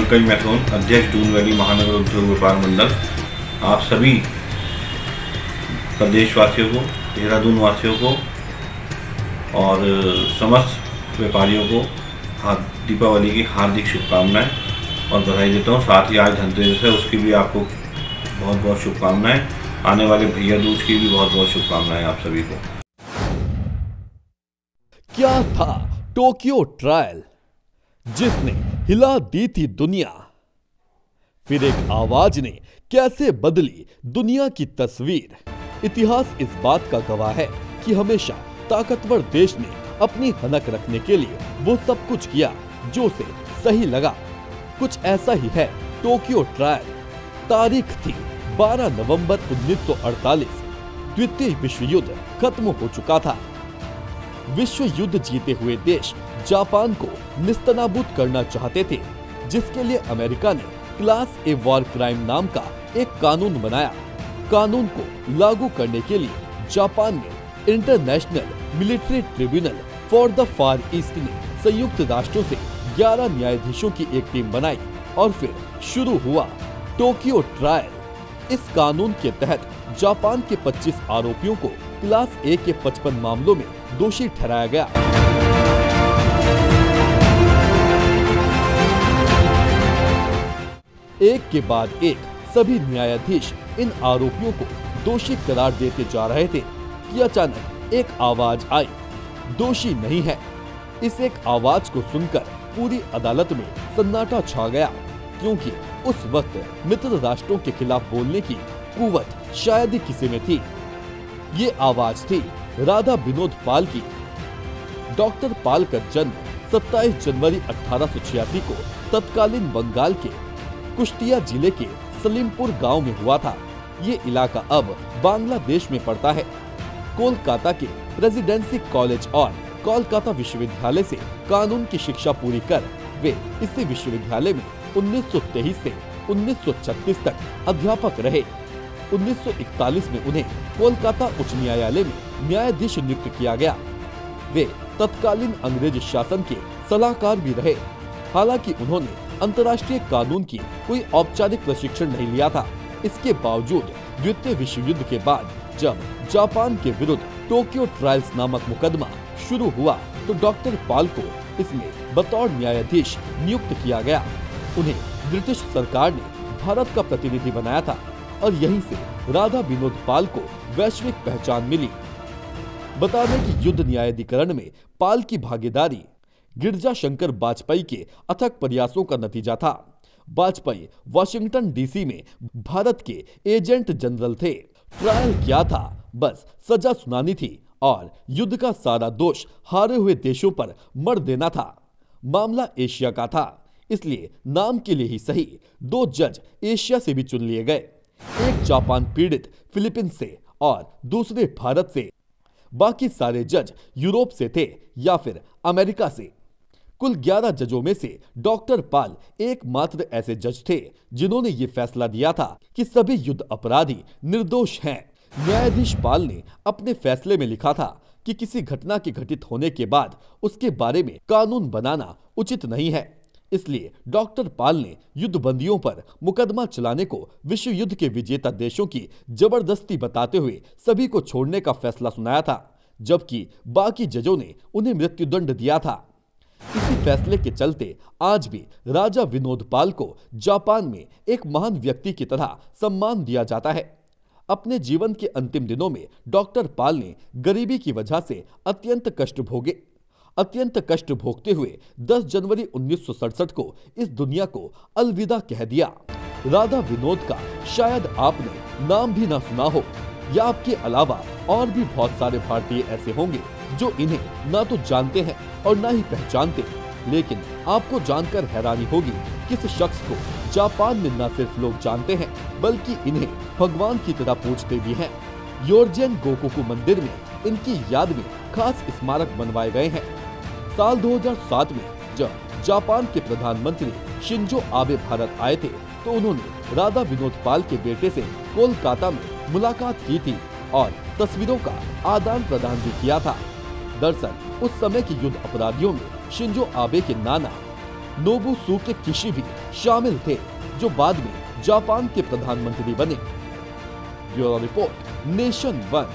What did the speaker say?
पंकज मैथुन, अध्यक्ष दून वैली महानगर उद्योग व्यापार मंडल, आप सभी प्रदेशवासियों को, देहरादून वासियों को और समस्त व्यापारियों को दीपावली की हार्दिक शुभकामनाएं और बधाई देता हूं। साथ ही आज धनतेरस है, उसकी भी आपको बहुत बहुत शुभकामनाएं। आने वाले भैया दूज की भी बहुत बहुत शुभकामनाएं आप सभी को। क्या था टोक्यो ट्रायल जिसने हिला दी थी दुनिया? फिर एक आवाज ने कैसे बदली दुनिया की तस्वीर? इतिहास इस बात का गवाह है कि हमेशा ताकतवर देश ने अपनी हनक रखने के लिए वो सब कुछ किया जो उसे सही लगा। कुछ ऐसा ही है टोक्यो ट्रायल। तारीख थी 12 नवंबर 1948। द्वितीय विश्व युद्ध खत्म हो चुका था। विश्व युद्ध जीते हुए देश जापान को निस्तनाबूद करना चाहते थे, जिसके लिए अमेरिका ने क्लास ए वॉर क्राइम नाम का एक कानून बनाया। कानून को लागू करने के लिए जापान में international military tribunal for the far east ने संयुक्त राष्ट्रों से 11 न्यायाधीशों की एक टीम बनाई और फिर शुरू हुआ टोक्यो ट्रायल। इस कानून के तहत जापान के 25 आरोपियों को क्लास ए के 55 मामलों में दोषी ठहराया गया। एक के बाद एक सभी न्यायाधीश इन आरोपियों को दोषी करार देते जा रहे थे कि अचानक एक आवाज आई, दोषी नहीं है। इस एक आवाज को सुनकर पूरी अदालत में सन्नाटा छा गया, क्योंकि उस वक्त मित्र राष्ट्रों के खिलाफ बोलने की कुव्वत शायद ही किसी में थी। ये आवाज थी राधा विनोद पाल की। डॉक्टर पाल का जन्म 27 जनवरी 1886 को तत्कालीन बंगाल के कुश्तिया जिले के सलीमपुर गांव में हुआ था। ये इलाका अब बांग्लादेश में पड़ता है। कोलकाता के प्रेसिडेंसी कॉलेज और कोलकाता विश्वविद्यालय से कानून की शिक्षा पूरी कर वे इसी विश्वविद्यालय में 1923 से 1936 तक अध्यापक रहे। 1941 में उन्हें कोलकाता उच्च न्यायालय में न्यायाधीश नियुक्त किया गया। वे तत्कालीन अंग्रेज शासन के सलाहकार भी रहे। हालांकि उन्होंने अंतर्राष्ट्रीय कानून की कोई औपचारिक प्रशिक्षण नहीं लिया था। इसके बावजूद द्वितीय विश्व युद्ध के बाद जब जापान के विरुद्ध टोक्यो ट्रायल्स नामक मुकदमा शुरू हुआ तो डॉक्टर पाल को इसमें बतौर न्यायाधीश नियुक्त किया गया। उन्हें ब्रिटिश सरकार ने भारत का प्रतिनिधि बनाया था और यहीं से राधा विनोद पाल को वैश्विक पहचान मिली। बता दें कि युद्ध न्यायाधिकरण में पाल की भागीदारी गिरजा शंकर वाजपेयी के अथक प्रयासों का नतीजा था। वाजपेयी वाशिंगटन डीसी में भारत के एजेंट जनरल थे। ट्रायल क्या था? बस सजा सुनानी थी और युद्ध का सारा दोष हारे हुए देशों पर मर देना था। मामला एशिया का था, इसलिए नाम के लिए ही सही 2 जज एशिया से भी चुन लिए गए। एक जापान पीड़ित फिलीपींस से और दूसरे भारत से। बाकी सारे जज यूरोप से थे या फिर अमेरिका से। कुल 11 जजों में से डॉक्टर पाल एकमात्र ऐसे जज थे जिन्होंने ये फैसला दिया था कि सभी युद्ध अपराधी निर्दोष हैं। न्यायाधीश पाल ने अपने फैसले में लिखा था कि किसी घटना के घटित होने के बाद उसके बारे में कानून बनाना उचित नहीं है। इसलिए डॉक्टर पाल ने युद्धबंदियों पर मुकदमा चलाने को विश्व युद्ध के विजेता देशों की जबरदस्ती बताते हुए सभी को छोड़ने का फैसला सुनाया था, जबकि बाकी जजों ने उन्हें मृत्युदंड दिया था। इसी फैसले के चलते आज भी राजा विनोद पाल को जापान में एक महान व्यक्ति की तरह सम्मान दिया जाता है। अपने जीवन के अंतिम दिनों में डॉक्टर पाल ने गरीबी की वजह से अत्यंत कष्ट भोगते हुए 10 जनवरी 1967 को इस दुनिया को अलविदा कह दिया। राधा विनोद का शायद आपने नाम भी ना सुना हो, या आपके अलावा और भी बहुत सारे भारतीय ऐसे होंगे जो इन्हें ना तो जानते हैं और ना ही पहचानते। लेकिन आपको जानकर हैरानी होगी कि इस शख्स को जापान में न सिर्फ लोग जानते हैं बल्कि इन्हें भगवान की तरह पूजते भी हैं। योर्जियन गोकोकु मंदिर में इनकी याद में खास स्मारक बनवाए गए हैं। साल 2007 में जब जापान के प्रधानमंत्री शिंजो आबे भारत आए थे तो उन्होंने राधा विनोद पाल के बेटे से कोलकाता में मुलाकात की थी और तस्वीरों का आदान प्रदान भी किया था। दरअसल उस समय के युद्ध अपराधियों में शिंजो आबे के नाना नोबुसुके किशी भी शामिल थे, जो बाद में जापान के प्रधानमंत्री बने। Bureau report, nation 1।